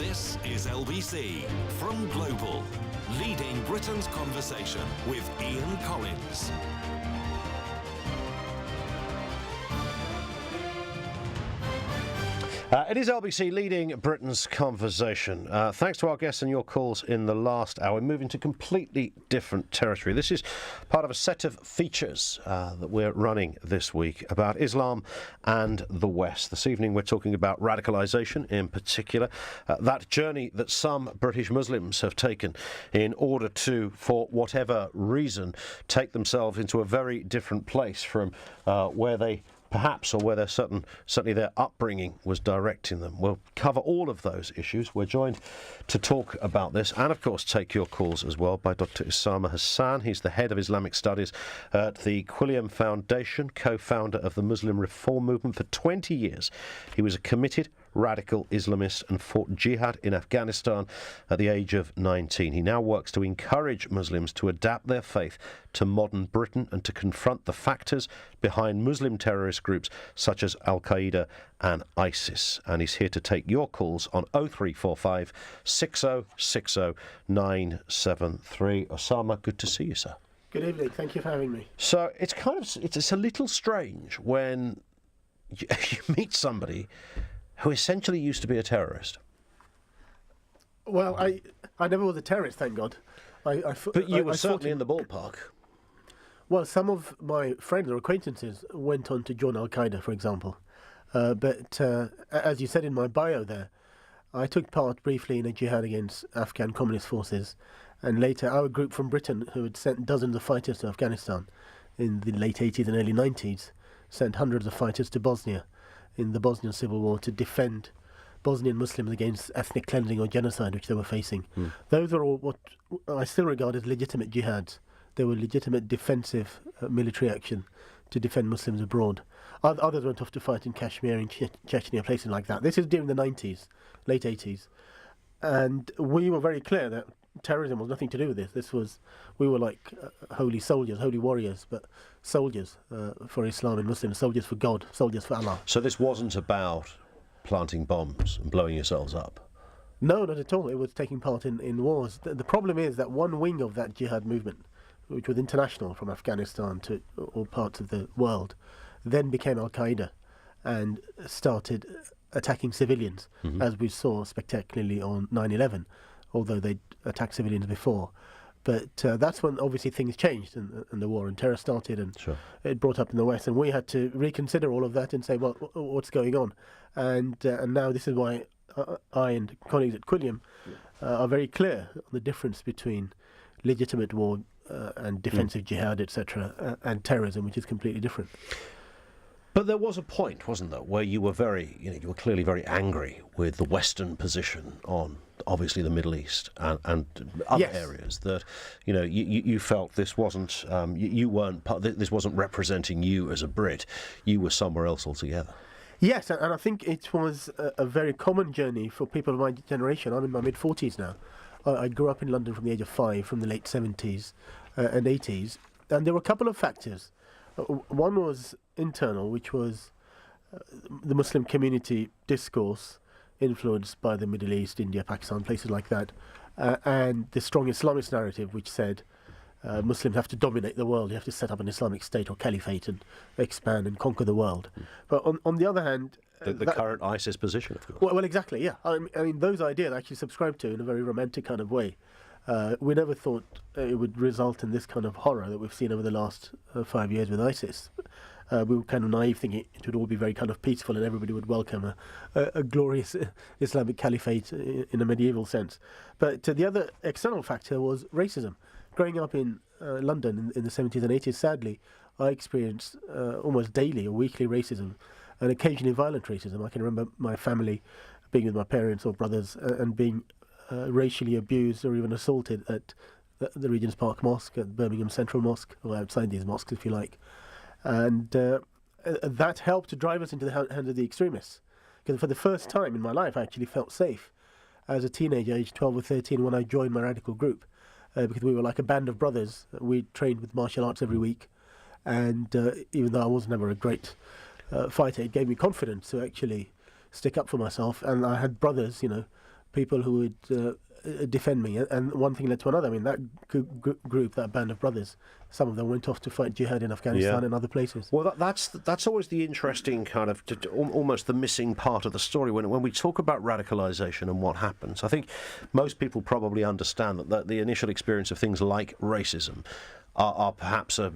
This is LBC from Global, leading Britain's conversation with Ian Collins. It is LBC leading Britain's conversation. Thanks to our guests and your calls in the last hour. Moving to completely different territory. This is part of a set of features that we're running this week about Islam and the West. This evening we're talking about radicalisation in particular, that journey that some British Muslims have taken in order to, for whatever reason, take themselves into a very different place from where they perhaps, or where certainly their upbringing was directing them. We'll cover all of those issues. We're joined to talk about this and, of course, take your calls as well by Dr. Usama Hasan. He's the head of Islamic Studies at the Quilliam Foundation, co-founder of the Muslim Reform Movement for 20 years. He was a committed radical Islamist and fought jihad in Afghanistan at the age of 19. He now works to encourage Muslims to adapt their faith to modern Britain and to confront the factors behind Muslim terrorist groups such as al-qaeda and ISIS. And he's here to take your calls on 0345 6060 973. Osama, good to see you, sir. Good evening. Thank you for having me. So it's a little strange when you meet somebody who essentially used to be a terrorist. Well, I never was a terrorist, thank God. But you were certainly in the ballpark. Well, some of my friends or acquaintances went on to join al-qaeda, for example. But as you said in my bio there, I took part briefly in a jihad against Afghan communist forces, and later our group from Britain, who had sent dozens of fighters to Afghanistan in the late 80s and early 90s, sent hundreds of fighters to Bosnia in the Bosnian Civil War to defend Bosnian Muslims against ethnic cleansing or genocide which they were facing. Those are all what I still regard as legitimate jihads. They were legitimate defensive military action to defend Muslims abroad. Others went off to fight in Kashmir, in Chechnya, places like that. This is during the 90s, late 80s. And we were very clear that terrorism was nothing to do with this. We were like holy soldiers, holy warriors, but soldiers for Islam and Muslims, soldiers for God, soldiers for Allah. So this wasn't about planting bombs and blowing yourselves up? No, not at all. It was taking part in wars. The problem is that one wing of that jihad movement, which was international from Afghanistan to all parts of the world, then became al-qaeda and started attacking civilians, as we saw spectacularly on 9/11. Although they'd attacked civilians before. But that's when obviously things changed and the war and terror started, and it brought up in the West, and we had to reconsider all of that and say, well, what's going on? And now this is why I and colleagues at Quilliam are very clear on the difference between legitimate war and defensive jihad, etc., and terrorism, which is completely different. But there was a point, wasn't there, where you were you were clearly very angry with the Western position on, obviously, the Middle East and other areas that, you felt this wasn't, you weren't, this wasn't representing you as a Brit. You were somewhere else altogether. Yes, and I think it was a very common journey for people of my generation. I'm in my mid-40s now. I grew up in London from the age of 5, from the late 70s and 80s, and there were a couple of factors. One was internal, which was the Muslim community discourse influenced by the Middle East, India, Pakistan, places like that, and the strong Islamist narrative, which said Muslims have to dominate the world, you have to set up an Islamic state or caliphate and expand and conquer the world. But on the other hand... The current ISIS position, of course. Well, exactly, yeah. I mean, those ideas I actually subscribed to in a very romantic kind of way. We never thought it would result in this kind of horror that we've seen over the last 5 years with ISIS. We were kind of naive, thinking it would all be very kind of peaceful and everybody would welcome a glorious Islamic caliphate in a medieval sense. But the other external factor was racism. Growing up in London in the 70s and 80s, sadly, I experienced almost daily or weekly racism, and occasionally violent racism. I can remember my family being with my parents or brothers and being racially abused or even assaulted at the Regent's Park Mosque, at Birmingham Central Mosque, or outside these mosques, if you like. And that helped to drive us into the hands of the extremists. Because for the first time in my life, I actually felt safe as a teenager, age 12 or 13, when I joined my radical group. Because we were like a band of brothers. We trained with martial arts every week. And even though I was never a great fighter, it gave me confidence to actually stick up for myself. And I had brothers, people who would defend me, and one thing led to another. I mean, that group, that band of brothers, some of them went off to fight jihad in Afghanistan and other places. Well, that's always the interesting kind of, almost the missing part of the story when we talk about radicalisation and what happens. I think most people probably understand that the initial experience of things like racism are perhaps a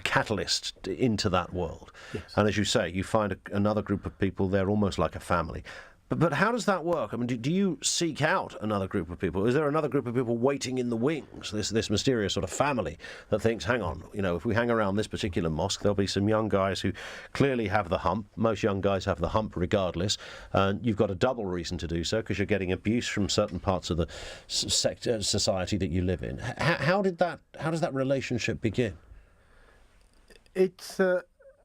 catalyst into that world. Yes. And as you say, you find another group of people, they're almost like a family. But how does that work? I mean, do you seek out another group of people? Is there another group of people waiting in the wings, this mysterious sort of family that thinks, hang on, if we hang around this particular mosque, there'll be some young guys who clearly have the hump. Most young guys have the hump regardless. And you've got a double reason to do so because you're getting abuse from certain parts of the society that you live in. How does that relationship begin? It's...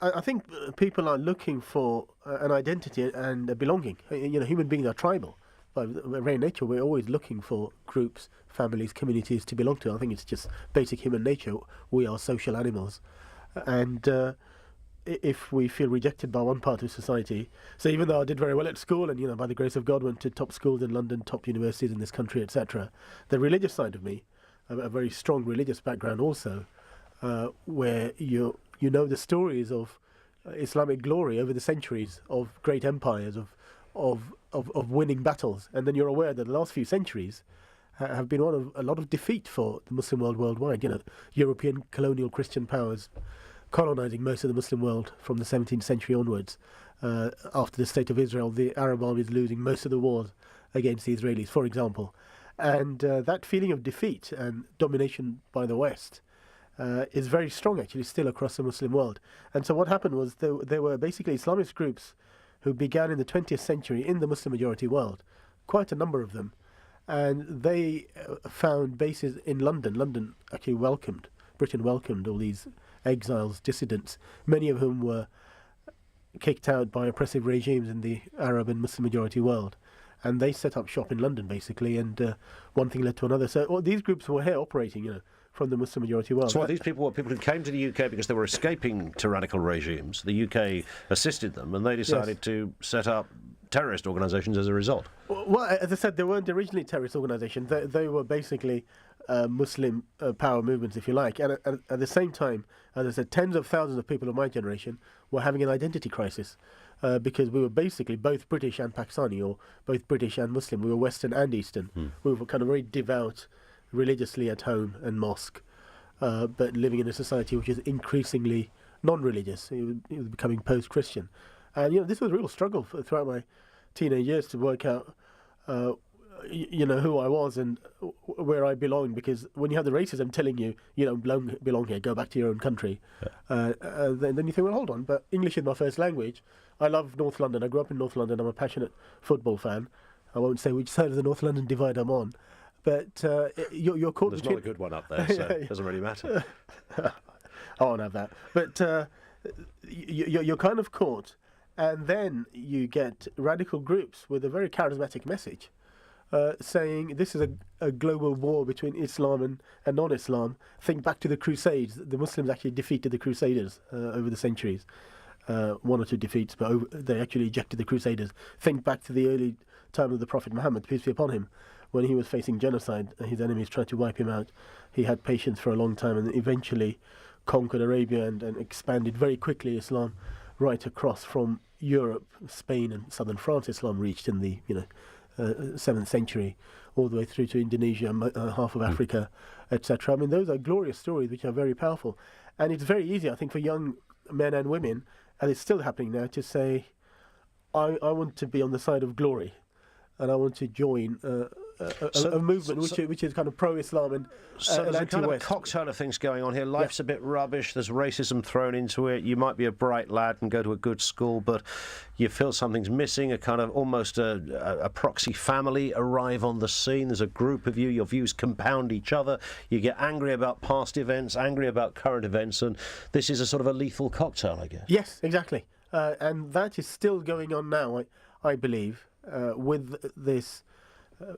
I think people are looking for an identity and a belonging. Human beings are tribal. By very nature, we're always looking for groups, families, communities to belong to. I think it's just basic human nature. We are social animals. And if we feel rejected by one part of society, so even though I did very well at school and, by the grace of God, went to top schools in London, top universities in this country, etc., the religious side of me, a very strong religious background also, where you know the stories of Islamic glory over the centuries, of great empires, of winning battles, and then you're aware that the last few centuries have been one of a lot of defeat for the Muslim world worldwide. European colonial Christian powers colonizing most of the Muslim world from the 17th century onwards. After the State of Israel, the Arab armies losing most of the wars against the Israelis, for example. And that feeling of defeat and domination by the West is very strong, actually, still across the Muslim world. And so what happened was there were basically Islamist groups who began in the 20th century in the Muslim-majority world, quite a number of them, and they found bases in London. London actually Britain welcomed all these exiles, dissidents, many of whom were kicked out by oppressive regimes in the Arab and Muslim-majority world. And they set up shop in London, basically, and one thing led to another. So these groups were here operating, from the Muslim-majority world. So these people were people who came to the UK because they were escaping tyrannical regimes. The UK assisted them, and they decided to set up terrorist organisations as a result. Well, as I said, they weren't originally terrorist organisations. They were basically Muslim power movements, if you like. And at the same time, as I said, tens of thousands of people of my generation were having an identity crisis because we were basically both British and Pakistani, or both British and Muslim. We were Western and Eastern. We were kind of very devout, religiously at home and mosque, but living in a society which is increasingly non-religious. It was becoming post-Christian. And, this was a real struggle throughout my teenage years to work out, who I was and where I belonged, because when you have the racism telling you, you don't belong here, go back to your own country, then you think, well, hold on, but English is my first language. I love North London. I grew up in North London. I'm a passionate football fan. I won't say which side of the North London divide I'm on. But you're caught. There's not a good one up there, so it doesn't really matter. I won't have that. But you're kind of caught, and then you get radical groups with a very charismatic message, saying this is a global war between Islam and non-Islam. Think back to the Crusades. The Muslims actually defeated the Crusaders over the centuries. One or two defeats, but they actually ejected the Crusaders. Think back to the early time of the Prophet Muhammad, peace be upon him. When he was facing genocide, his enemies tried to wipe him out. He had patience for a long time and eventually conquered Arabia and expanded very quickly Islam right across from Europe, Spain and southern France. Islam reached in the 7th century, all the way through to Indonesia, half of Africa, etc. I mean, those are glorious stories which are very powerful. And it's very easy, I think, for young men and women, and it's still happening now, to say, I want to be on the side of glory, and I want to join a movement which is kind of pro-Islam and there's a kind of a cocktail of things going on here. Life's a bit rubbish. There's racism thrown into it. You might be a bright lad and go to a good school, but you feel something's missing. A kind of almost a proxy family arrive on the scene. There's a group of you. Your views compound each other. You get angry about past events, angry about current events, and this is a sort of a lethal cocktail, I guess. Yes, exactly. And that is still going on now, I believe, with this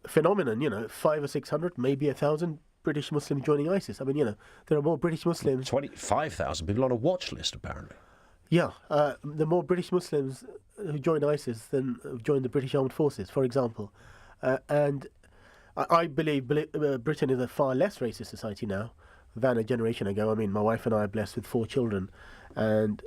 phenomenon, 500 or 600, maybe 1,000 British Muslims joining ISIS. I mean, there are more British Muslims. 25,000 people on a watch list, apparently. Yeah, the more British Muslims who join ISIS than have joined the British Armed Forces, for example. And I believe Britain is a far less racist society now than a generation ago. I mean, my wife and I are blessed with 4 children, and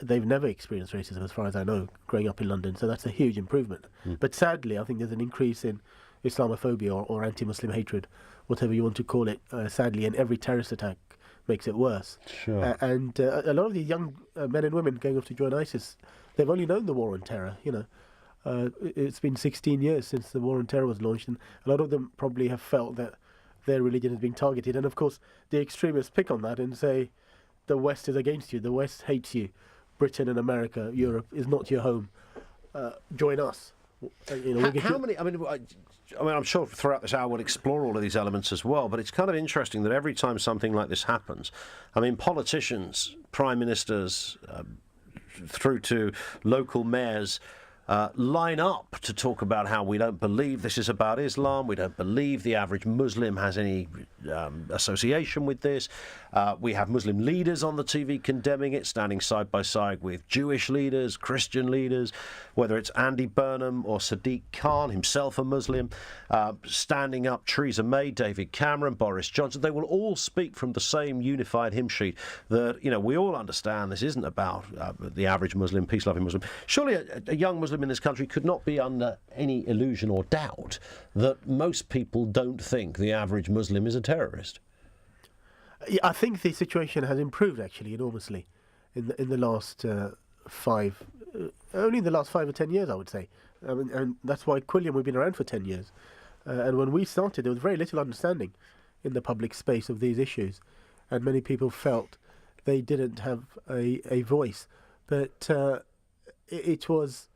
they've never experienced racism, as far as I know, growing up in London. So that's a huge improvement. But sadly, I think there's an increase in Islamophobia or anti-Muslim hatred, whatever you want to call it, sadly, and every terrorist attack makes it worse. Sure. And a lot of the young men and women going off to join ISIS, they've only known the war on terror, you know. It's been 16 years since the war on terror was launched, and a lot of them probably have felt that their religion is being targeted. And of course, the extremists pick on that and say, the West is against you, the West hates you, Britain and America, Europe is not your home, join us. You know, How many? I mean, I'm sure throughout this hour we'll explore all of these elements as well. But it's kind of interesting that every time something like this happens, I mean, politicians, prime ministers, through to local mayors, line up to talk about how we don't believe this is about Islam. We don't believe the average Muslim has any association with this. We have Muslim leaders on the TV condemning it, standing side by side with Jewish leaders, Christian leaders, whether it's Andy Burnham or Sadiq Khan, himself a Muslim, standing up, Theresa May, David Cameron, Boris Johnson. They will all speak from the same unified hymn sheet that, you know, we all understand this isn't about the average Muslim, peace-loving Muslim. Surely a young Muslim in this country could not be under any illusion or doubt that most people don't think the average Muslim is a terrorist. Yeah, I think the situation has improved actually enormously in the last only in the last 5 or 10 years, I would say. And that's why Quilliam, we've been around for 10 years. And when we started, there was very little understanding in the public space of these issues, and many people felt they didn't have a voice. But it was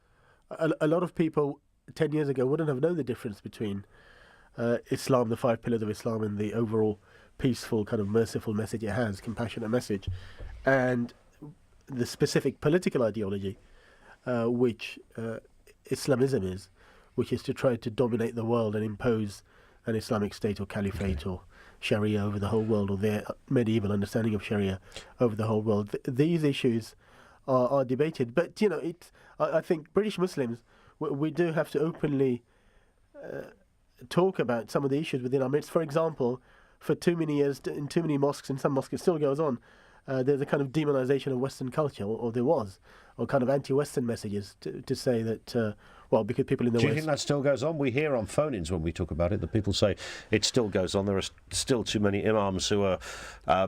a lot of people 10 years ago wouldn't have known the difference between Islam, the 5 pillars of Islam, and the overall peaceful, kind of merciful message it has, compassionate message, and the specific political ideology which Islamism is, which is to try to dominate the world and impose an Islamic state or caliphate or Sharia over the whole world, or their medieval understanding of Sharia over the whole world. These issues are debated, but you know, I think British Muslims, we do have to openly talk about some of the issues within our midst. For example, for too many years, in too many mosques, in some mosques it still goes on, there's a kind of demonization of Western culture, or there was, or kind of anti-Western messages to say that, well, because people in the West... Do you think that still goes on? We hear on phone-ins when we talk about it that people say it still goes on. There are still too many imams who are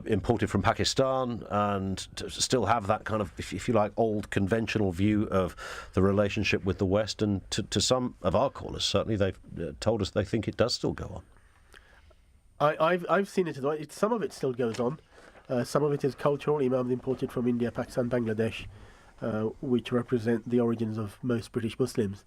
imported from Pakistan and still have that kind of, if you like, old conventional view of the relationship with the West. And to some of our callers, certainly, they've told us they think it does still go on. I've seen it as well. Some of it still goes on. Some of it is cultural, imams imported from India, Pakistan, Bangladesh, which represent the origins of most British Muslims.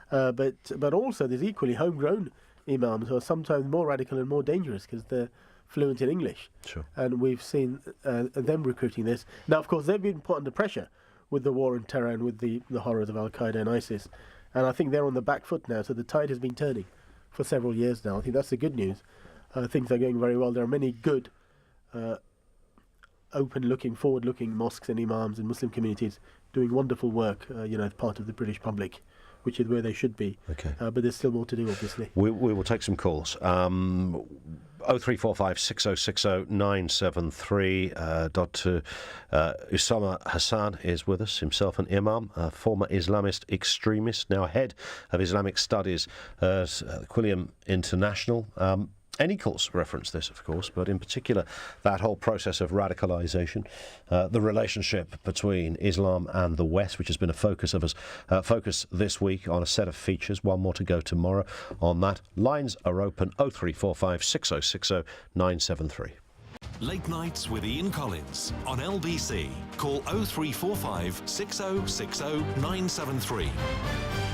But also there's equally homegrown imams who are sometimes more radical and more dangerous because they're fluent in English. Sure. And we've seen them recruiting this. Now, of course, they've been put under pressure with the war on terror and with the horrors of al-qaeda and ISIS. And I think they're on the back foot now, so the tide has been turning for several years now. I think that's the good news. Things are going very well. There are many good, open-looking, forward-looking mosques and imams and Muslim communities doing wonderful work, as part of the British public, which is where they should be. Okay. But there's still more to do, obviously. We will take some calls. 0345 6060 973. Dr. Usama Hasan is with us, himself an imam, a former Islamist extremist, now head of Islamic studies at Quilliam International. Any calls reference this, of course, but in particular that whole process of radicalisation, the relationship between Islam and the West, which has been a focus of us, focus this week on a set of features. One more to go tomorrow on that. Lines are open. 0345 6060 973. Late Nights with Ian Collins on LBC. Call 0345 6060 973.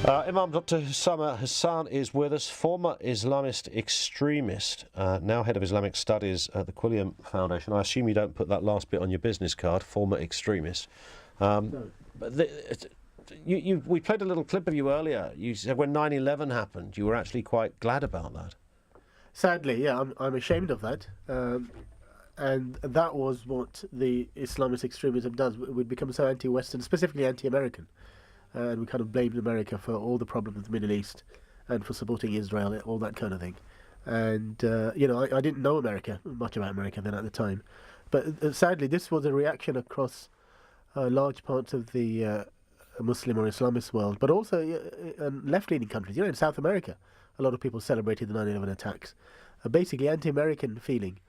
Imam Dr. Usama Hasan is with us, former Islamist extremist, now head of Islamic studies at the Quilliam Foundation. I assume you don't put that last bit on your business card, former extremist. No. We played a little clip of you earlier. You said when 9/11 happened, you were actually quite glad about that. Sadly, yeah, I'm ashamed of that. And that was what the Islamist extremism does. It would become so anti-Western, specifically anti-American. and we kind of blamed America for all the problems in the Middle East and for supporting Israel, all that kind of thing. And I didn't know much about America then at the time, but sadly this was a reaction across large parts of the Muslim or Islamist world, but also left-leaning countries. In South America, a lot of people celebrated the 9/11 attacks. Basically, anti-American feeling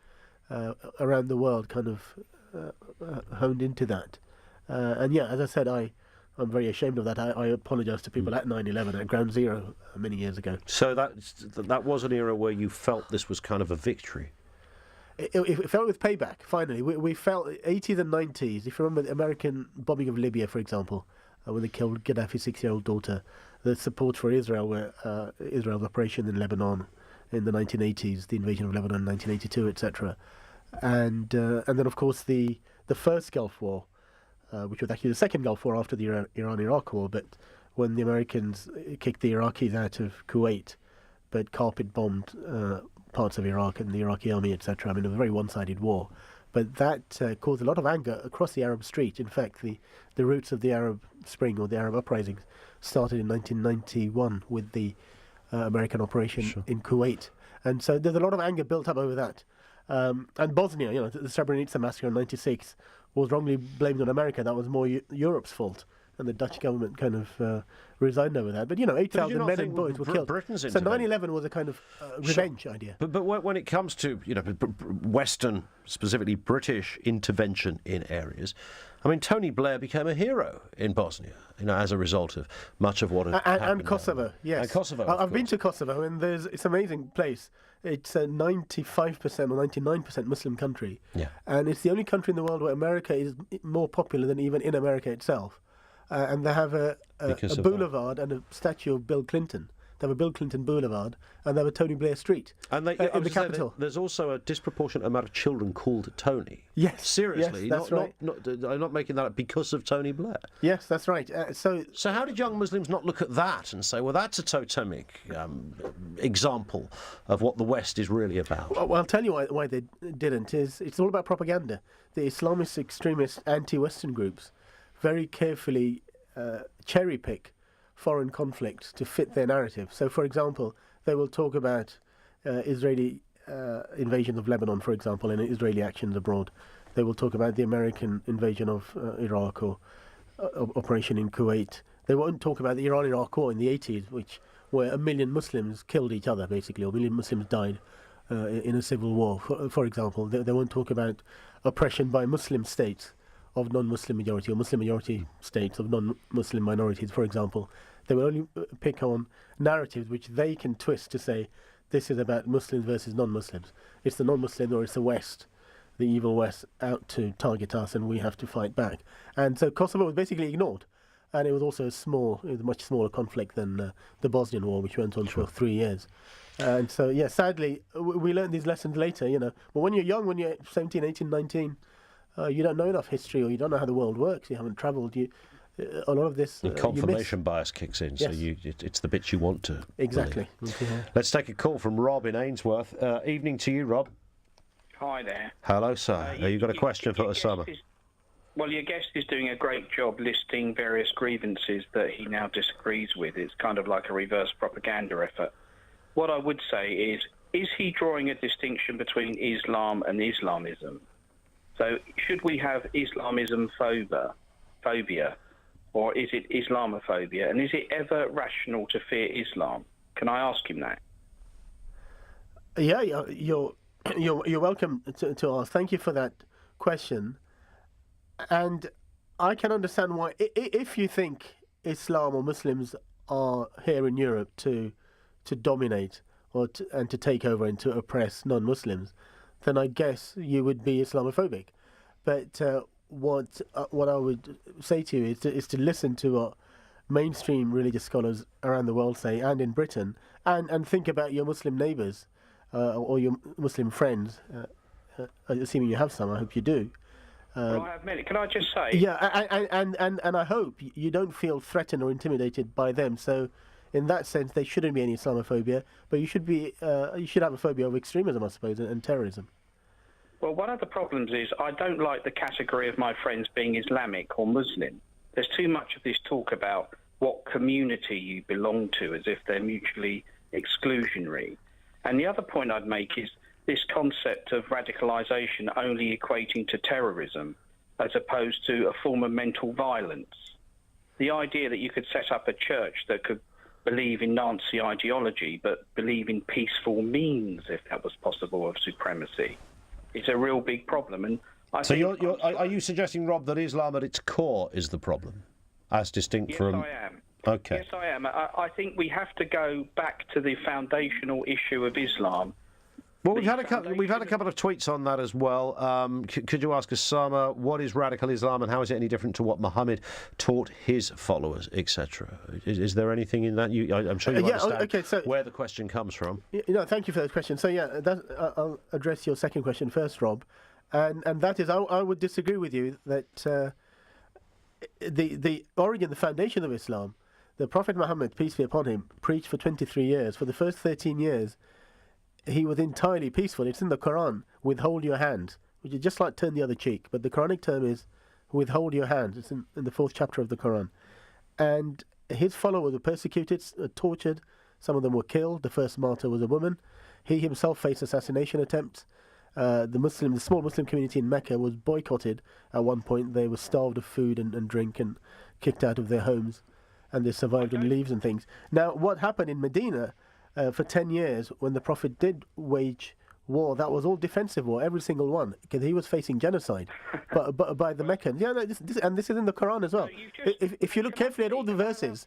around the world kind of honed into that. And as I said, I'm very ashamed of that. I apologise to people at 9/11 at Ground Zero many years ago. So that was an era where you felt this was kind of a victory. It felt with payback, finally. We felt 80s and 90s. If you remember the American bombing of Libya, for example, when they killed Gaddafi's 6-year-old daughter, the support for Israel, Israel's operation in Lebanon in the 1980s, the invasion of Lebanon in 1982, etc. And then, of course, the first Gulf War, which was actually the second Gulf War after the Iran-Iraq War, but when the Americans kicked the Iraqis out of Kuwait, but carpet-bombed parts of Iraq and the Iraqi army, etc. I mean, it was a very one-sided war. But that caused a lot of anger across the Arab street. In fact, the roots of the Arab Spring or the Arab uprisings started in 1991 with the American operation in Kuwait. And so there's a lot of anger built up over that. And Bosnia, the Srebrenica massacre in 96 was wrongly blamed on America. That was more Europe's fault. And the Dutch government kind of resigned over that. But, 8,000 men and boys were killed. So 9/11 was a kind of revenge idea. But when it comes to, Western, specifically British intervention in areas, I mean, Tony Blair became a hero in Bosnia, as a result of much of what had happened. And Kosovo, yes. And Kosovo, I've been to Kosovo, and it's an amazing place. It's a 95% or 99% Muslim country. Yeah. And it's the only country in the world where America is more popular than even in America itself. And they have a boulevard and a statue of Bill Clinton. They have a Bill Clinton boulevard, and they have a Tony Blair street in the capital. There's also a disproportionate amount of children called Tony. Yes. Seriously. Yes, that's right. I'm not making that up because of Tony Blair. Yes, that's right. So how did young Muslims not look at that and say, well, that's a totemic example of what the West is really about? Well, I'll tell you why they didn't. It's all about propaganda. The Islamist extremist anti-Western groups very carefully cherry-pick foreign conflicts to fit their narrative. So, for example, they will talk about Israeli invasion of Lebanon, for example, and Israeli actions abroad. They will talk about the American invasion of Iraq or operation in Kuwait. They won't talk about the Iran-Iraq War in the 80s, where 1 million Muslims killed each other, basically, or 1 million Muslims died in a civil war, for example. They won't talk about oppression by Muslim states of non-Muslim majority or Muslim majority states of non-Muslim minorities, for example. They will only pick on narratives which they can twist to say this is about Muslims versus non-Muslims. It's the non-Muslims or it's the West, the evil West, out to target us, and we have to fight back. And so Kosovo was basically ignored. And it was also a much smaller conflict than the Bosnian War, which went on for 3 years. And so, sadly, we learned these lessons later, But when you're young, when you're 17, 18, 19, you don't know enough history, or you don't know how the world works. You haven't travelled. A lot of this. The confirmation bias kicks in, so it's the bits you want to. Exactly. Let's take a call from Rob in Ainsworth. Evening to you, Rob. Hi there. Hello, sir. You got a question for Usama? Well, your guest is doing a great job listing various grievances that he now disagrees with. It's kind of like a reverse propaganda effort. What I would say is he drawing a distinction between Islam and Islamism? So should we have Islamism phobia, or is it Islamophobia? And is it ever rational to fear Islam? Can I ask him that? Yeah, you're welcome to ask. Thank you for that question. And I can understand why, if you think Islam or Muslims are here in Europe to dominate and to take over and to oppress non-Muslims, then I guess you would be Islamophobic. But what I would say to you is to listen to what mainstream religious scholars around the world say, and in Britain, and think about your Muslim neighbours or your Muslim friends, assuming you have some. I hope you do. Well, I have many. Can I just say? Yeah, and I hope you don't feel threatened or intimidated by them. So, in that sense, there shouldn't be any Islamophobia, but you should have a phobia of extremism, I suppose, and terrorism. Well, one of the problems is I don't like the category of my friends being Islamic or Muslim. There's too much of this talk about what community you belong to, as if they're mutually exclusionary. And the other point I'd make is this concept of radicalisation only equating to terrorism as opposed to a form of mental violence. The idea that you could set up a church that could believe in Nazi ideology but believe in peaceful means, if that was possible, of supremacy, is a real big problem. And so are you suggesting, Rob, that Islam at its core is the problem, as distinct from... Yes, I am. Okay. Yes, I am. I think we have to go back to the foundational issue of Islam. Well, we've had a couple of tweets on that as well. Could you ask Usama, what is radical Islam and how is it any different to what Muhammad taught his followers, etc.? Is there anything in that? I'm sure you understand where the question comes from. Thank you for that question. So, I'll address your second question first, Rob. And that is, I would disagree with you that the origin, the foundation of Islam, the Prophet Muhammad, peace be upon him, preached for 23 years. For the first 13 years, he was entirely peaceful. It's in the Quran, withhold your hand, which is just like turn the other cheek. But the Quranic term is withhold your hand. It's in the 4th chapter of the Quran. And his followers were persecuted, tortured. Some of them were killed. The first martyr was a woman. He himself faced assassination attempts. The small Muslim community in Mecca was boycotted at one point. They were starved of food and drink and kicked out of their homes. And they survived on leaves and things. Now, what happened in Medina for 10 years when the Prophet did wage war, that was all defensive war, every single one, because he was facing genocide but by the Meccans. This is in the Quran as well. If you look carefully at all the verses,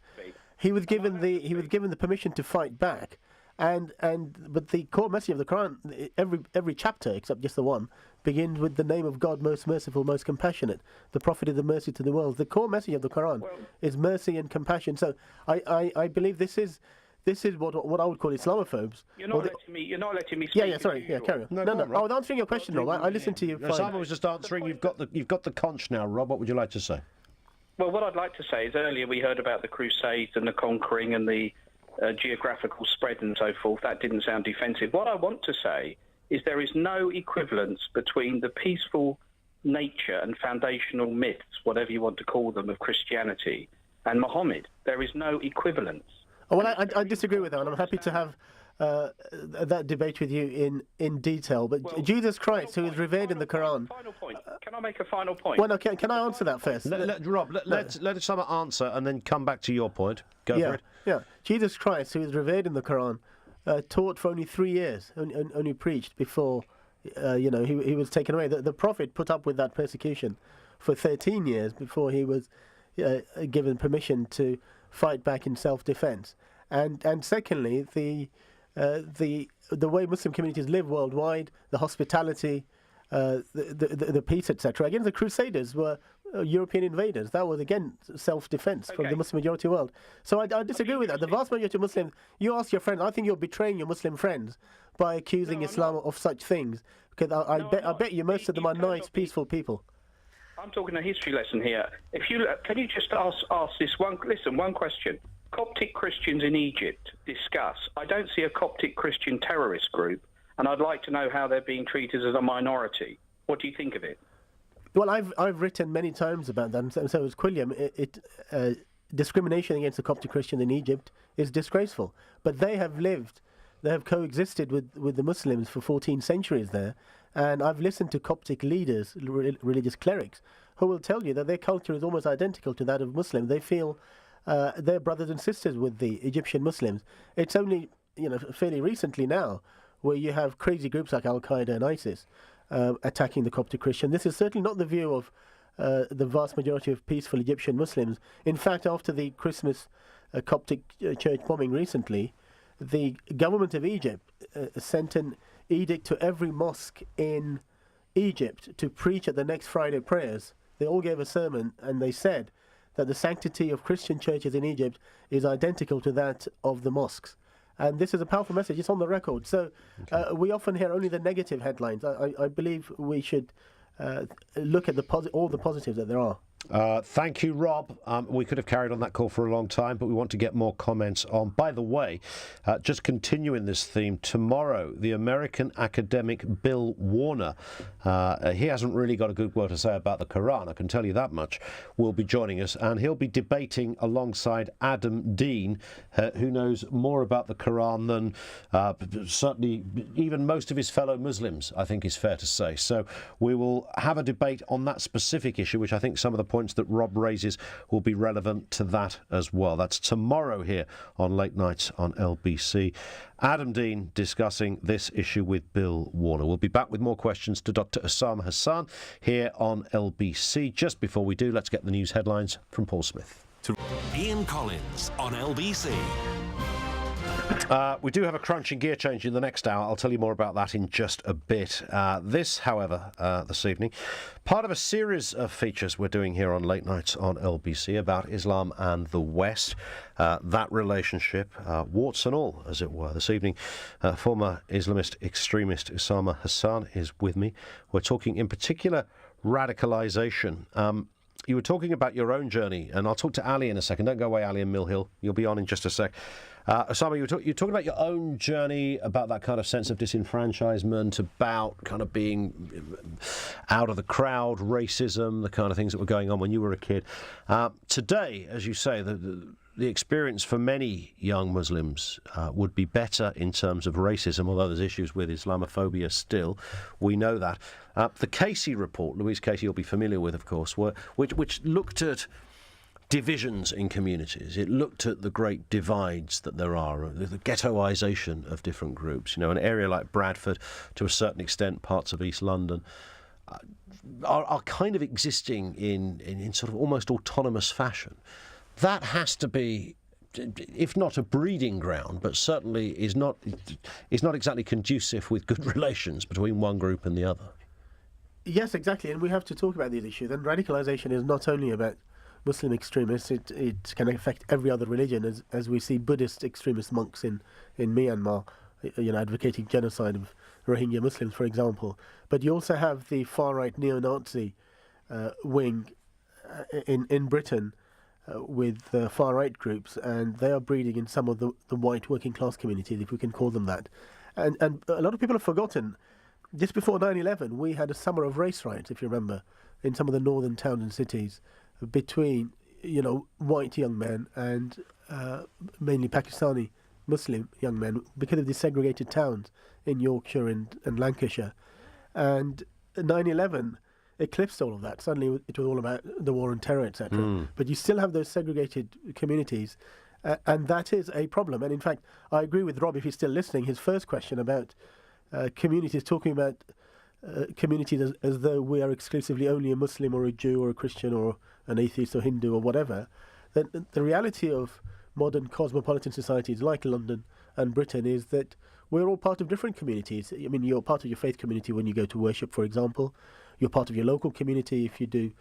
he was given the permission to fight back. But the core message of the Quran, every chapter except just the one, begins with the name of God, most merciful, most compassionate. The Prophet is the mercy to the world. The core message of the Quran is mercy and compassion. So I believe this is what I would call Islamophobes. You're not letting me speak. Carry on. No. I was answering your question, Rob. I listened to you. Someone was just answering. You've got the conch now, Rob. What would you like to say? Well, what I'd like to say is earlier we heard about the Crusades and the conquering and the geographical spread and so forth. That didn't sound defensive. What I want to say is there is no equivalence between the peaceful nature and foundational myths, whatever you want to call them, of Christianity and Muhammad. There is no equivalence. Oh, well, I disagree with that, and I'm happy to have that debate with you in detail. But Jesus Christ, who is revered in the Quran... Final point. Can I make a final point? Well, okay, can I answer that first? Rob, let Usama answer and then come back to your point. Go for it. Yeah. Jesus Christ, who is revered in the Quran, taught for only 3 years, only preached before, he was taken away. The Prophet put up with that persecution for 13 years before he was given permission to fight back in self-defense. And secondly, the way Muslim communities live worldwide, the hospitality, the peace, etc. Again, the Crusaders were European invaders. That was, again, self-defense from the Muslim majority world. So I disagree with that. The vast majority of Muslims, you ask your friends, I think you're betraying your Muslim friends by accusing Islam of such things. Because I bet you most of them are nice, peaceful people. I'm talking a history lesson here. Can you just ask this one question? Coptic Christians in Egypt discuss. I don't see a Coptic Christian terrorist group, and I'd like to know how they're being treated as a minority. What do you think of it? Well, I've written many times about that, and so has Quilliam. Discrimination against the Coptic Christian in Egypt is disgraceful. But they have coexisted with the Muslims for 14 centuries there. And I've listened to Coptic leaders, religious clerics, who will tell you that their culture is almost identical to that of Muslims. They feel they're brothers and sisters with the Egyptian Muslims. It's only fairly recently now where you have crazy groups like al-qaeda and ISIS attacking the Coptic Christian. This is certainly not the view of the vast majority of peaceful Egyptian Muslims. In fact, after the Christmas Coptic church bombing recently, the government of Egypt sent an edict to every mosque in Egypt to preach at the next Friday prayers. They all gave a sermon and they said that the sanctity of Christian churches in Egypt is identical to that of the mosques. And this is a powerful message. It's on the record. So we often hear only the negative headlines. I believe we should look at all the positives that there are. Thank you, Rob. We could have carried on that call for a long time, but we want to get more comments on. By the way, just continuing this theme, tomorrow, the American academic Bill Warner, he hasn't really got a good word to say about the Quran, I can tell you that much, will be joining us, and he'll be debating alongside Adam Dean, who knows more about the Quran than certainly even most of his fellow Muslims, I think is fair to say. So we will have a debate on that specific issue, which I think some of the points that Rob raises will be relevant to that as well. That's tomorrow here on Late Nights on LBC. Adam Dean discussing this issue with Bill Warner. We'll be back with more questions to Dr. Usama Hasan here on LBC. Just before we do, let's get the news headlines from Paul Smith. Ian Collins on LBC. We do have a crunching gear change in the next hour. I'll tell you more about that in just a bit. This, however, this evening, part of a series of features we're doing here on Late Nights on LBC about Islam and the West, that relationship, warts and all, as it were. This evening, former Islamist extremist Usama Hasan is with me. We're talking in particular radicalisation. You were talking about your own journey, and I'll talk to Ali in a second. Don't go away, Ali in Mill Hill. You'll be on in just a sec. Osama, you're talking about your own journey, about that kind of sense of disenfranchisement, about kind of being out of the crowd, racism, the kind of things that were going on when you were a kid. Today, as you say, the experience for many young Muslims would be better in terms of racism, although there's issues with Islamophobia still. We know that. The Casey report, Louise Casey you'll be familiar with, of course, which looked at divisions in communities. It looked at the great divides that there are, the ghettoisation of different groups. You know, an area like Bradford, to a certain extent, parts of East London, are kind of existing in sort of almost autonomous fashion. That has to be, if not a breeding ground, but certainly is not exactly conducive with good relations between one group and the other. Yes, exactly, and we have to talk about these issues. And radicalisation is not only about Muslim extremists, it can affect every other religion, as we see Buddhist extremist monks in Myanmar, advocating genocide of Rohingya Muslims, for example. But you also have the far-right neo-Nazi wing in Britain with far-right groups, and they are breeding in some of the white working-class communities, if we can call them that. And a lot of people have forgotten, just before 9/11, we had a summer of race riots, if you remember, in some of the northern towns and cities, between white young men and mainly Pakistani Muslim young men, because of the segregated towns in Yorkshire and Lancashire. And 9/11 eclipsed all of that. Suddenly it was all about the war on terror, etc. But you still have those segregated communities, and that is a problem. And in fact, I agree with Rob, if he's still listening, his first question about communities, talking about communities as though we are exclusively only a Muslim or a Jew or a Christian or an atheist or Hindu or whatever. The reality of modern cosmopolitan societies like London and Britain is that we're all part of different communities. I mean, you're part of your faith community when you go to worship, for example. You're part of your local community if you do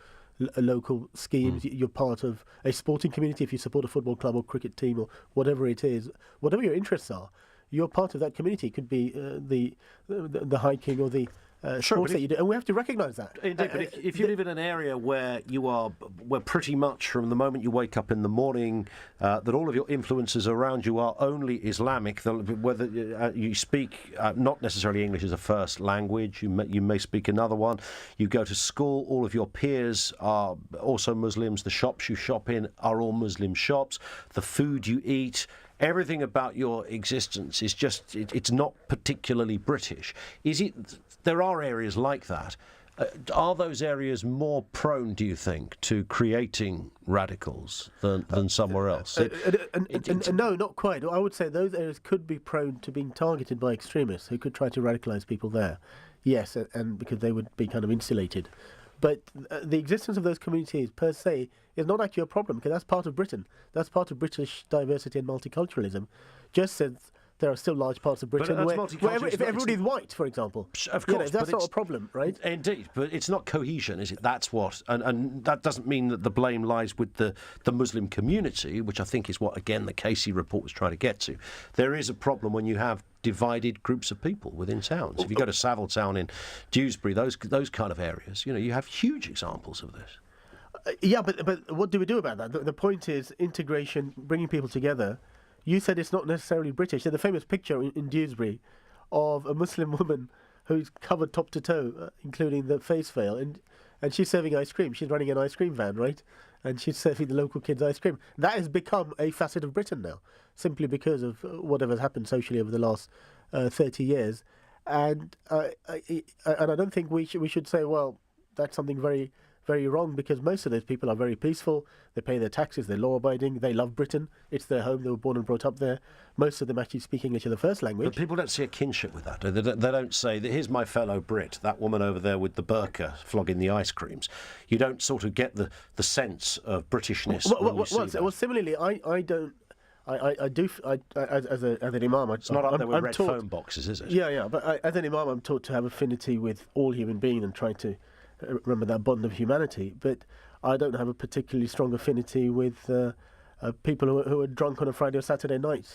local schemes. You're part of a sporting community if you support a football club or cricket team or whatever it is. Whatever your interests are, you're part of that community. It could be the hiking or the sports that you do, and we have to recognise that. Indeed, but if you live in an area where pretty much from the moment you wake up in the morning, that all of your influences around you are only Islamic, whether you speak not necessarily English as a first language, you may speak another one, you go to school, all of your peers are also Muslims, the shops you shop in are all Muslim shops, the food you eat, everything about your existence is just, it's not particularly British. There are areas like that. Are those areas more prone, do you think, to creating radicals than somewhere else? No, not quite. I would say those areas could be prone to being targeted by extremists who could try to radicalise people there. Yes, and because they would be kind of insulated. But the existence of those communities per se is not actually a problem, because that's part of Britain. That's part of British diversity and multiculturalism. Just as there are still large parts of Britain where if everybody's white, for example, of course, that's not a problem, right? Indeed, but it's not cohesion, is it? That's what, and that doesn't mean that the blame lies with the Muslim community, which I think is what, again, the Casey report was trying to get to. There is a problem when you have divided groups of people within towns. If you go to Savile Town in Dewsbury, those kind of areas, you have huge examples of this. Yeah, but what do we do about that? The point is integration, bringing people together. You said it's not necessarily British. There's a famous picture in Dewsbury of a Muslim woman who's covered top to toe, including the face veil, and she's serving ice cream. She's running an ice cream van, right? And she's serving the local kids ice cream. That has become a facet of Britain now, simply because of whatever's happened socially over the last 30 years. And I don't think we should say, well, that's something very, very wrong, because most of those people are very peaceful. They pay their taxes, they're law-abiding, they love Britain. It's their home, they were born and brought up there. Most of them actually speak English as a first language. But people don't see a kinship with that. They don't say, here's my fellow Brit, that woman over there with the burqa flogging the ice creams. You don't sort of get the sense of Britishness when you see that. Well, similarly, I don't... I do, as an imam... It's not up there with I'm red taught, phone boxes, is it? Yeah, but as an imam, I'm taught to have affinity with all human beings and try to remember that bond of humanity. But I don't have a particularly strong affinity with people who are drunk on a Friday or Saturday night,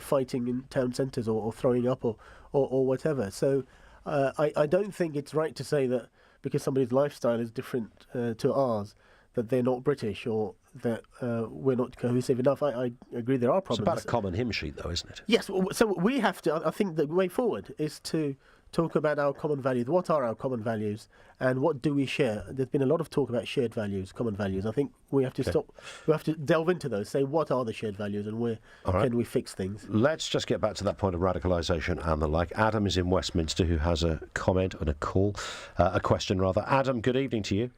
fighting in town centres or throwing up or whatever. So I don't think it's right to say that because somebody's lifestyle is different to ours, that they're not British or that we're not cohesive enough. I agree there are problems. It's about a common hymn sheet, though, isn't it? Yes, so we have to, I think the way forward is to talk about our common values. What are our common values and what do we share? There's been a lot of talk about shared values, common values. I think we have to stop, we have to delve into those, say what are the shared values and where can we fix things. Let's just get back to that point of radicalisation and the like. Adam is in Westminster, who has a comment and a question rather. Adam, good evening to you.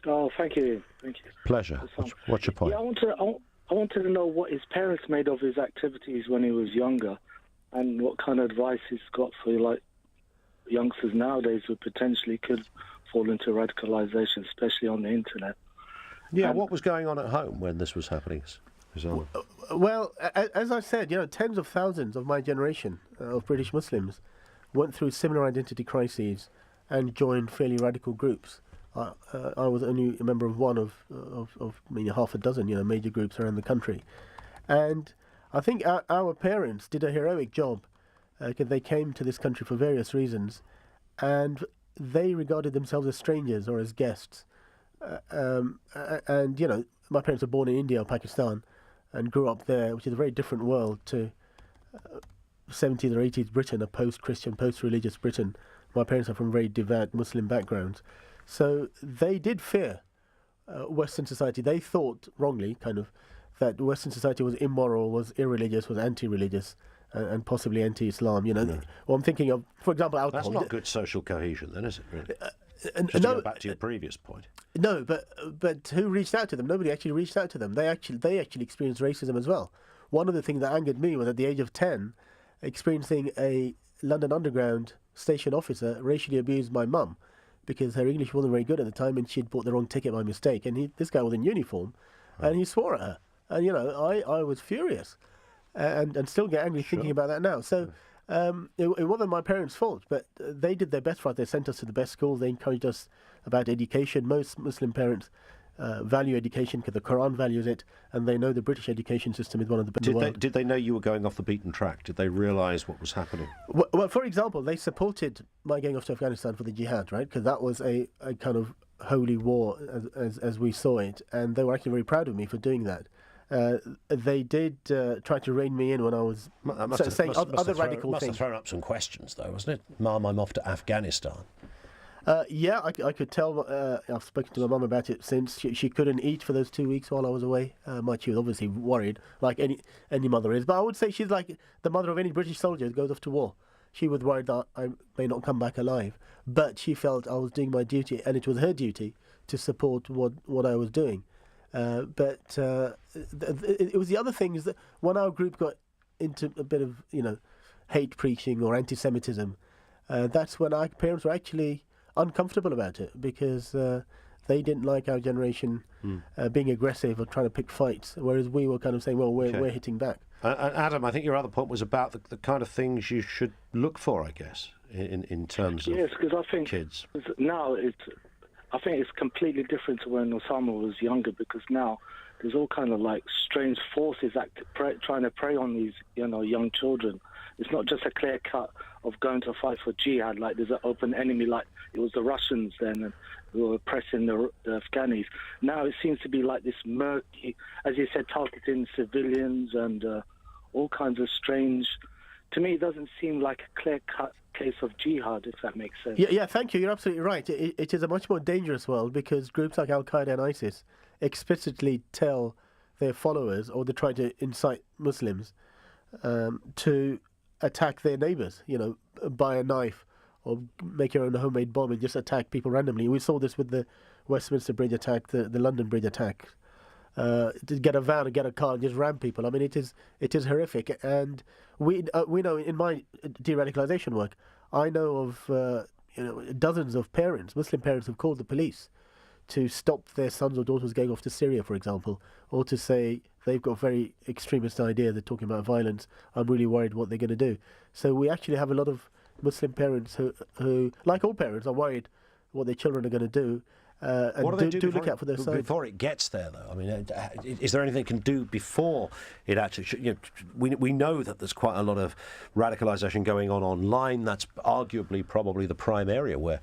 Oh, thank you. Pleasure. What's your point? Yeah, I wanted to know what his parents made of his activities when he was younger, and what kind of advice he's got for youngsters nowadays who potentially could fall into radicalisation, especially on the internet. Yeah, what was going on at home when this was happening? Well, as I said, tens of thousands of my generation of British Muslims went through similar identity crises and joined fairly radical groups. I was only a member of one of half a dozen, major groups around the country. And I think our parents did a heroic job because they came to this country for various reasons, and they regarded themselves as strangers or as guests. And my parents were born in India or Pakistan and grew up there, which is a very different world to 70s or 80s Britain, a post-Christian, post-religious Britain. My parents are from very devout Muslim backgrounds. So they did fear Western society. They thought, wrongly, that Western society was immoral, was irreligious, was anti-religious, and possibly anti-Islam. Well, I'm thinking of, for example, alcohol. That's not good social cohesion, then, is it, really? Just to go back to your previous point. No, but who reached out to them? Nobody actually reached out to them. They actually experienced racism as well. One of the things that angered me was at the age of 10, experiencing a London Underground station officer racially abused my mum, because her English wasn't very good at the time and she'd bought the wrong ticket by mistake. And this guy was in uniform, and he swore at her. And, I was furious and still get angry thinking about that now. So it wasn't my parents' fault, but they did their best for us. They sent us to the best schools. They encouraged us about education. Most Muslim parents value education because the Quran values it, and they know the British education system is one of the best in the world. Did they know you were going off the beaten track? Did they realise what was happening? Well, for example, they supported my going off to Afghanistan for the jihad, right? Because that was a kind of holy war as we saw it, and they were actually very proud of me for doing that. They did try to rein me in when I was saying other radical things. Must have thrown up some questions, though, wasn't it? Mum, I'm off to Afghanistan. Yeah, I could tell. I've spoken to my mum about it since. She couldn't eat for those 2 weeks while I was away. She was obviously worried, like any mother is. But I would say she's like the mother of any British soldier who goes off to war. She was worried that I may not come back alive. But she felt I was doing my duty, and it was her duty to support what I was doing. But it was the other things that when our group got into a bit of hate preaching or anti-Semitism, that's when our parents were actually uncomfortable about it, because they didn't like our generation being aggressive or trying to pick fights, whereas we were kind of saying, well, we're hitting back. Adam, I think your other point was about the kind of things you should look for, I guess, in terms of because I think kids. Now I think it's completely different to when Osama was younger, because now there's all kind of like strange forces trying to prey on these, young children. It's not just a clear cut of going to fight for jihad, like there's an open enemy, like it was the Russians then who were oppressing the Afghanis. Now it seems to be like this murky, as you said, targeting civilians and all kinds of strange. To me, it doesn't seem like a clear-cut case of jihad, if that makes sense. Yeah, thank you. You're absolutely right. It is a much more dangerous world because groups like al-qaeda and ISIS explicitly tell their followers, or they try to incite Muslims to attack their neighbours, buy a knife or make your own homemade bomb and just attack people randomly. We saw this with the Westminster Bridge attack, the London Bridge attack. To get a van and get a car and just ram people. I mean, it is horrific. And we know in my de-radicalisation work, I know of dozens of parents, Muslim parents, who've called the police to stop their sons or daughters going off to Syria, for example, or to say they've got a very extremist idea, they're talking about violence, I'm really worried what they're going to do. So we actually have a lot of Muslim parents who, like all parents, are worried what their children are going to do. And what do they do look out for their side. before it gets there, though? I mean, is there anything it can do before it actually? We know that there's quite a lot of radicalisation going on online. That's arguably probably the prime area where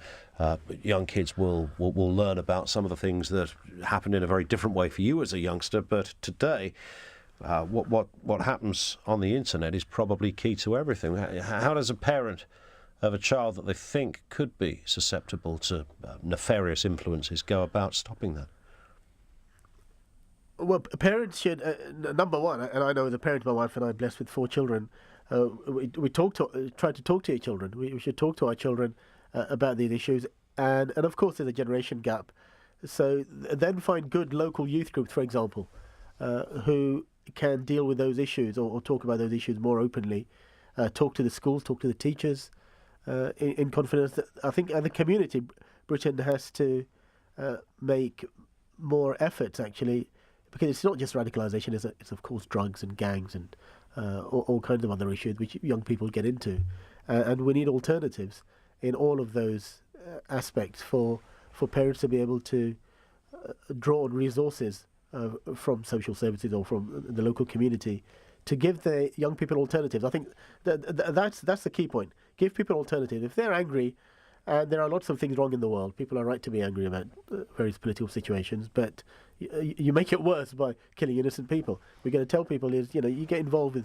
young kids will learn about some of the things that happened in a very different way for you as a youngster. But today, what happens on the internet is probably key to everything. How does a parent of a child that they think could be susceptible to nefarious influences go about stopping that? Well, parents should, number one, and I know as a parent, my wife and I are blessed with 4 children, we try to talk to our children. We should talk to our children about these issues. And of course, there's a generation gap. So then find good local youth groups, for example, who can deal with those issues or talk about those issues more openly. Talk to the schools, talk to the teachers. In confidence. I think the community, Britain has to make more efforts, actually, because it's not just radicalisation, it's of course drugs and gangs and all kinds of other issues which young people get into. And we need alternatives in all of those aspects for parents to be able to draw on resources from social services or from the local community to give the young people alternatives. I think that's the key point. Give people alternatives. If they're angry, and there are lots of things wrong in the world, people are right to be angry about various political situations, but you make it worse by killing innocent people. We're going to tell people is, you get involved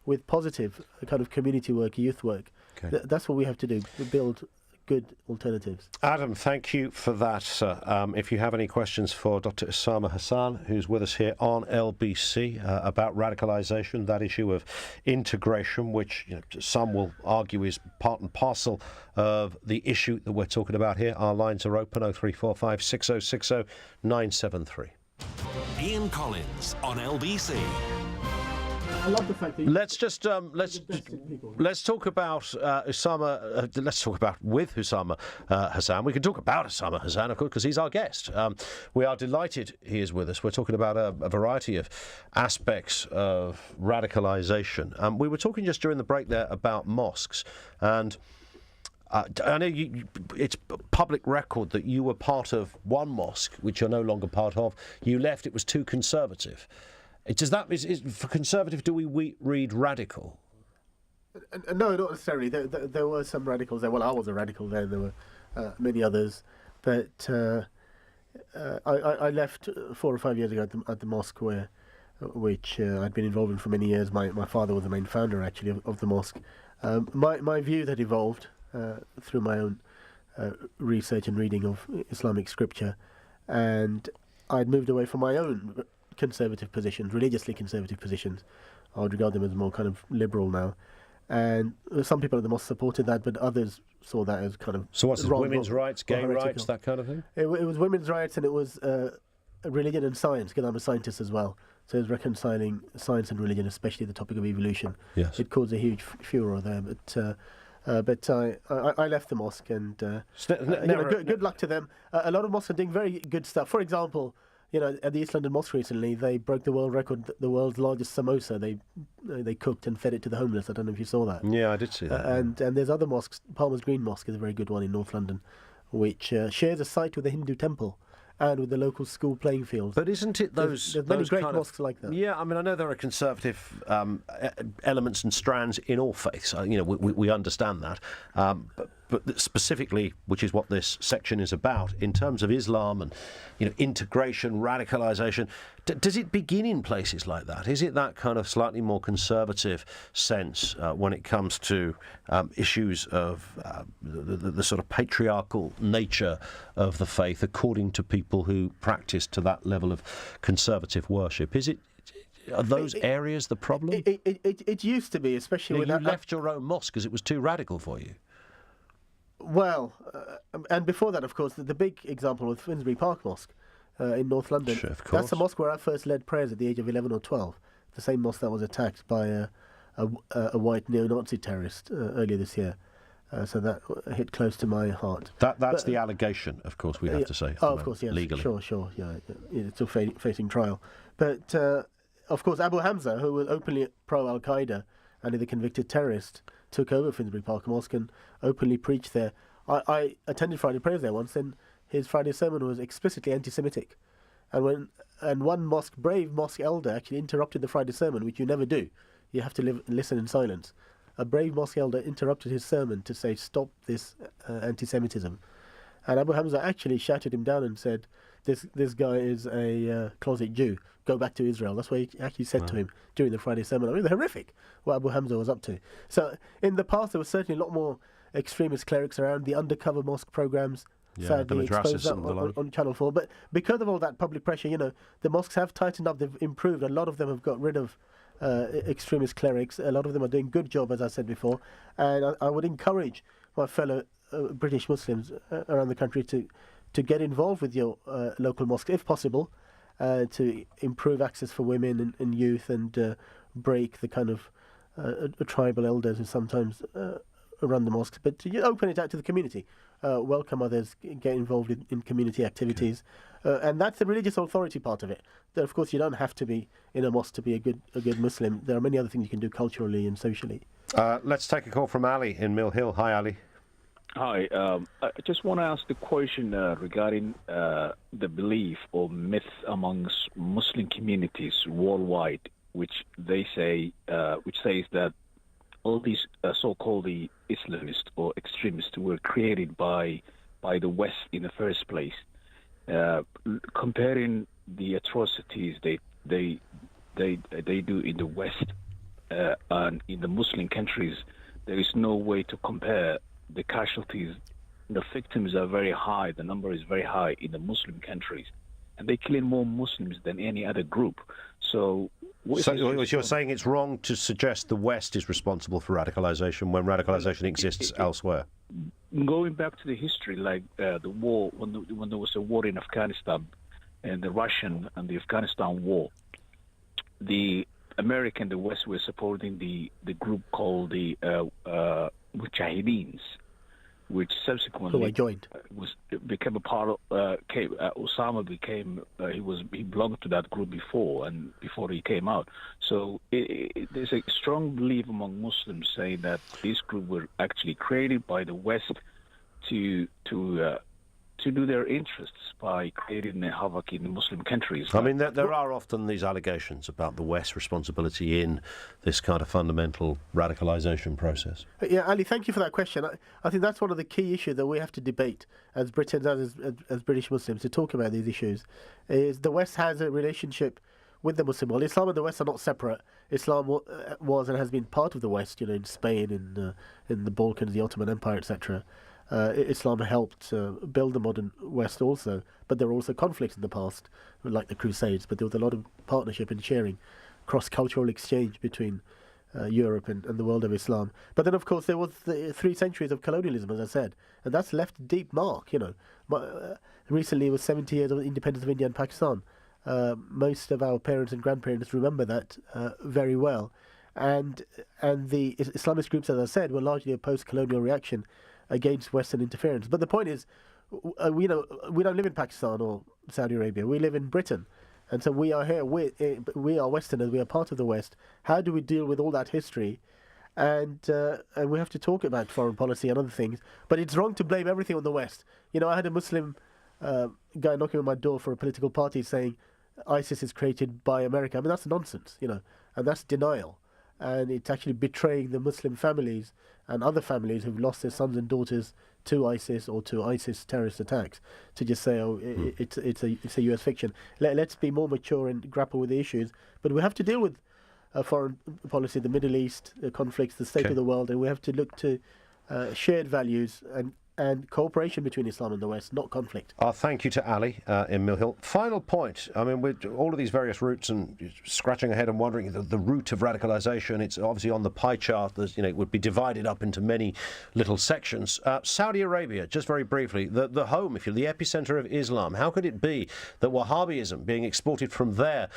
with positive kind of community work, youth work. Okay. That's what we have to do, build good alternatives. Adam, thank you for that, sir. If you have any questions for Dr. Usama Hasan, who's with us here on LBC about radicalisation, that issue of integration, which some will argue is part and parcel of the issue that we're talking about here, our lines are open 0345 6060 973. Ian Collins on LBC. I love the fact that let's talk about Usama. Let's talk about with Usama Hasan. We can talk about Usama Hasan, of course, because he's our guest. We are delighted he is with us. We're talking about a variety of aspects of radicalisation. We were talking just during the break there about mosques, and I know it's public record that you were part of one mosque, which you're no longer part of. You left; it was too conservative. For conservative, do we read radical? No, not necessarily. There were some radicals there. Well, I was a radical there. There were many others. But I left 4 or 5 years ago at the mosque which I'd been involved in for many years. My father was the main founder, actually, of the mosque. My views had evolved through my own research and reading of Islamic scripture. And I'd moved away from my own conservative positions, religiously conservative positions. I would regard them as more kind of liberal now. And some people at the mosque supported that, but others saw that as kind of So what's it, wrong, women's rights, gay heretical. rights, that kind of thing? It was women's rights, and it was religion and science, because I'm a scientist as well. So it was reconciling science and religion, especially the topic of evolution. Yes. It caused a huge furor there, but I left the mosque, and good luck to them. A lot of mosques are doing very good stuff. For example, at the East London Mosque recently, they broke the world record, the world's largest samosa. They cooked and fed it to the homeless. I don't know if you saw that. Yeah, I did see that. And there's other mosques. Palmer's Green Mosque is a very good one in North London, which shares a site with a Hindu temple. and with the local school playing fields. But isn't it those... There's many those great kind mosques like that. Yeah, I mean, I know there are conservative elements and strands in all faiths. We understand that. But specifically, which is what this section is about, in terms of Islam and integration, radicalisation, does it begin in places like that? Is it that kind of slightly more conservative sense when it comes to issues of the sort of patriarchal nature of the faith, according to people who practice to that level of conservative worship? Are those areas the problem? It used to be, especially when you left your own mosque because it was too radical for you. Well, and before that, of course, the big example was Finsbury Park Mosque in North London. Sure, of course. That's the mosque where I first led prayers at the age of 11 or 12. The same mosque that was attacked by a white neo-Nazi terrorist earlier this year. So that hit close to my heart. That's the allegation, of course, we'd have to say. Oh, of course, yes. Legally. Sure, yeah. It's still facing trial. But, of course, Abu Hamza, who was openly pro-al-qaeda and is a convicted terrorist, took over Finsbury Park Mosque and openly preached there. I attended Friday prayers there once, and his Friday sermon was explicitly anti-Semitic. And one brave mosque elder actually interrupted the Friday sermon, which you never do. You have to listen in silence. A brave mosque elder interrupted his sermon to say, "Stop this anti-Semitism." And Abu Hamza actually shouted him down and said, "This guy is a closet Jew. Go back to Israel." That's what he actually said to him during the Friday sermon. I mean, horrific what Abu Hamza was up to. So in the past, there was certainly a lot more extremist clerics around. The undercover mosque programs, sadly, exposed that on Channel 4. But because of all that public pressure, the mosques have tightened up. They've improved. A lot of them have got rid of extremist clerics. A lot of them are doing a good job, as I said before. And I would encourage my fellow British Muslims around the country to get involved with your local mosque, if possible, to improve access for women and youth and break the kind of tribal elders who sometimes run the mosques, but to open it out to the community, welcome others, get involved in community activities. And that's the religious authority part of it. That, of course, you don't have to be in a mosque to be a good Muslim. There are many other things you can do culturally and socially. Let's take a call from Ali in Mill Hill. Hi, Ali. Hi. I just want to ask the question regarding the belief or myth amongst Muslim communities worldwide, which they say, which says that all these so-called the Islamists or extremists were created by the West in the first place. Comparing the atrocities they do in the West and in the Muslim countries, there is no way to compare. The casualties, the victims are very high. The number is very high in the Muslim countries, and they kill more Muslims than any other group. So you're saying it's wrong to suggest the West is responsible for radicalisation when radicalisation exists elsewhere? Going back to the history, like the war, when there was a war in Afghanistan, and the Russian and the Afghanistan war, the American, the West were supporting the group called the Mujahideens, which subsequently became a part of. Osama became he belonged to that group before he came out. So there's a strong belief among Muslims saying that this group were actually created by the West to do their interests by creating a havoc in the Muslim countries. I mean, there are often these allegations about the West's responsibility in this kind of fundamental radicalisation process. Yeah, Ali, thank you for that question. I think that's one of the key issues that we have to debate as Britons, as British Muslims, to talk about these issues, is the West has a relationship with the Muslim world. Islam and the West are not separate. Islam was and has been part of the West, in Spain, in the Balkans, the Ottoman Empire, etc. Islam helped build the modern West also, but there were also conflicts in the past, like the Crusades, but there was a lot of partnership and sharing, cross-cultural exchange between Europe and the world of Islam. But then, of course, there was the 3 centuries of colonialism, as I said, and that's left a deep mark, Recently, it was 70 years of independence of India and Pakistan. Most of our parents and grandparents remember that very well. And the Islamist groups, as I said, were largely a post-colonial reaction against Western interference. But the point is, we don't live in Pakistan or Saudi Arabia. We live in Britain. And so we are here. We are Westerners. We are part of the West. How do we deal with all that history? And we have to talk about foreign policy and other things. But it's wrong to blame everything on the West. I had a Muslim guy knocking on my door for a political party saying ISIS is created by America. I mean, that's nonsense, and that's denial. And it's actually betraying the Muslim families and other families who've lost their sons and daughters to ISIS or to ISIS terrorist attacks, to just say, it's a US fiction. Let's be more mature and grapple with the issues. But we have to deal with foreign policy, the Middle East, conflicts, the state of the world, and we have to look to shared values and cooperation between Islam and the West, not conflict. Thank you to Ali in Mill Hill. Final point. I mean, with all of these various routes and scratching ahead and wondering the route of radicalisation, it's obviously on the pie chart. There's, it would be divided up into many little sections. Saudi Arabia, just very briefly, the home, if you're the epicentre of Islam, how could it be that Wahhabism being exported from there,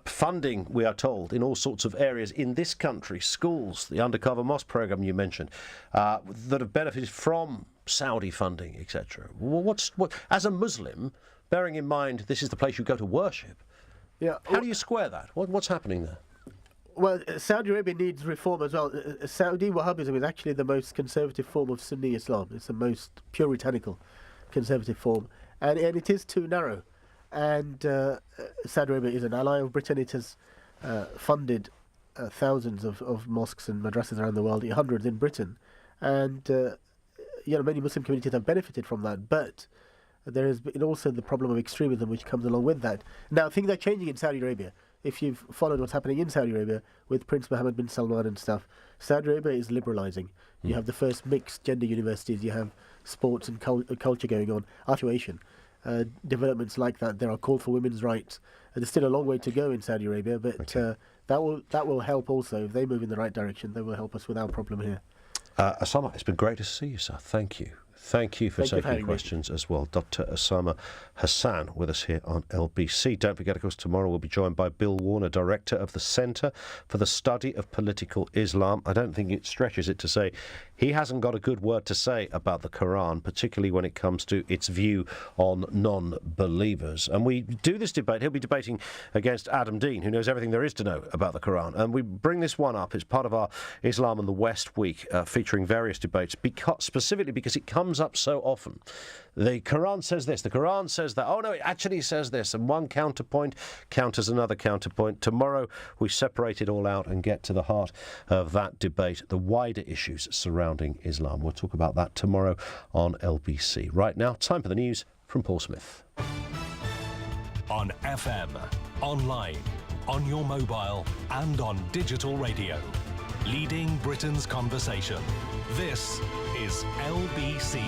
funding, we are told, in all sorts of areas in this country, schools, the undercover mosque programme you mentioned, that have benefited from Saudi funding, etc. What as a Muslim, bearing in mind this is the place you go to worship, how do you square that? What's happening there? Well, Saudi Arabia needs reform as well. Saudi Wahhabism is actually the most conservative form of Sunni Islam. It's the most puritanical conservative form, and it is too narrow. And Saudi Arabia is an ally of Britain. It has funded thousands of mosques and madrasas around the world, hundreds in Britain, and many Muslim communities have benefited from that, but there has been also the problem of extremism which comes along with that. Now, things are changing in Saudi Arabia. If you've followed what's happening in Saudi Arabia with Prince Mohammed bin Salman and stuff, Saudi Arabia is liberalising. You have the first mixed gender universities, you have sports and culture going on, articulation, developments like that. There are calls for women's rights. There's still a long way to go in Saudi Arabia, but that will help also. If they move in the right direction, they will help us with our problem here. Usama, it's been great to see you, sir. Thank you. Thank you for taking questions as well. Dr. Usama Hasan with us here on LBC. Don't forget, of course, tomorrow we'll be joined by Bill Warner, Director of the Centre for the Study of Political Islam. I don't think it stretches it to say he hasn't got a good word to say about the Quran, particularly when it comes to its view on non-believers. And we do this debate. He'll be debating against Adam Dean, who knows everything there is to know about the Quran. And we bring this one up. It's part of our Islam and the West week, featuring various debates, specifically because it comes up so often. The Quran says this, the Quran says that. Oh no, it actually says this, and one counterpoint counters another counterpoint. Tomorrow we separate it all out and get to the heart of that debate, the wider issues surrounding Islam. We'll talk about that tomorrow on LBC. Right now, time for the news from Paul Smith. On FM, online, on your mobile and on digital radio. Leading Britain's conversation. This is LBC.